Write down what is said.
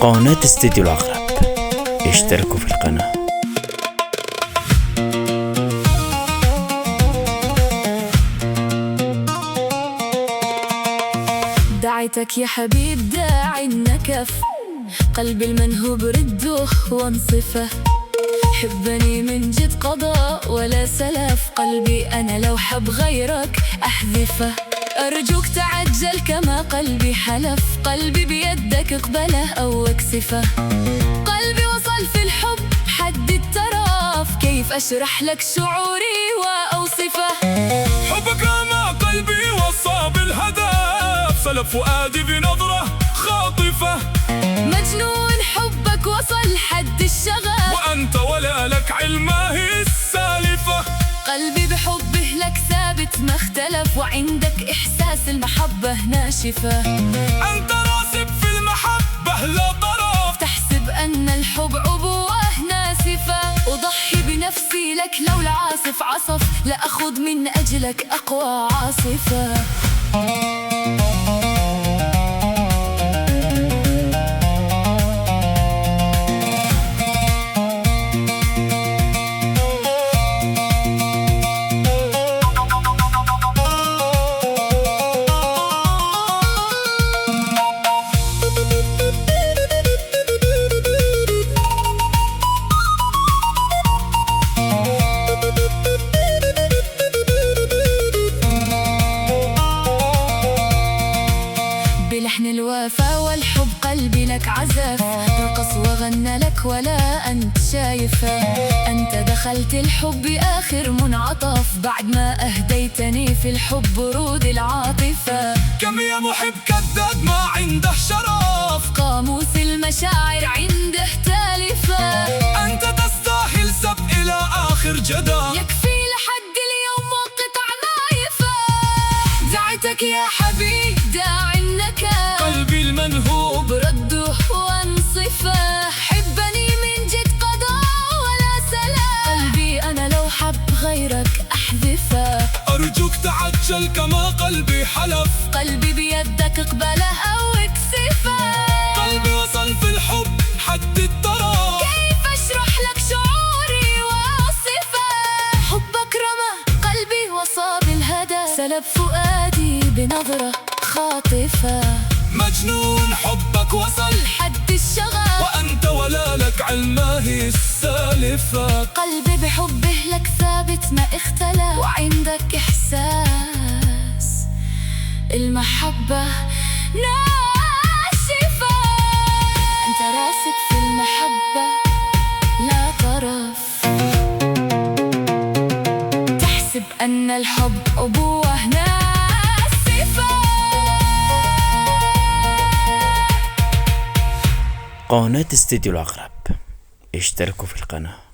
قناة استديو العقرب، اشتركوا في القناة. دعيتك يا حبيب داعي النكف، قلبي المنهوب رده وانصفه. حبني من جد قضاء ولا سلف، قلبي أنا لو حب غيرك أحذفه. أرجوك تعجل كما قلبي حلف، قلبي بيدك اقبله أو اكسفه. قلبي وصل في الحب حد التراف، كيف أشرح لك شعوري وأوصفه. حبك ما قلبي وصى بالهدف، سلب فؤادي بنظرة خاطفة. مجنون حبك وصل حد الشغف، وأنت ولا لك علمه السالفة. قلبي بحبه لك ثابت ما اختلف، وعندك إحساس المحبة ناشفة. أنت راسب في المحبة لا طرف، تحسب أن الحب عبوة ناسفة. أضحي بنفسي لك لو العاصف عصف، لأخذ من أجلك أقوى عاصفة. بلحن الوفا والحب قلبي لك عزف، رقص وغنى لك ولا أنت شايفه. أنت دخلت الحب آخر منعطف، بعد ما أهديتني في الحب ورود العاطفة. كم يا محب كذاب ما عنده شرف، قاموس المشاعر عنده تالفة. أنت تستاهل سب إلى آخر جدى، يكفي لحد اليوم وقطع نايفة. دعيتك يا حبيب داعي النكف، قلبي المنهوب برده وانصفه. حبني من جد قضاء ولا سلام، قلبي أنا لو حب غيرك أحذفه. أرجوك تعجل كما قلبي حلف، قلبي بيدك اقبله أو اكسفه. قلبي وصل في الحب حد الترف، كيف أشرح لك شعوري وأوصفه. حبك رمى قلبي وصاب الهدى، سلب فؤادي بنظرة خاطفة. مجنون حبك وصل حد الشغف، وأنت ولا لك علمه السالفة. قلبي بحبه لك ثابت ما اختلف، وعندك إحساس المحبة ناشفة. أنت راسك في المحبة لا طرف، تحسب أن الحب أبوة ناسفة. قناة استديو العقرب، اشتركوا في القناة.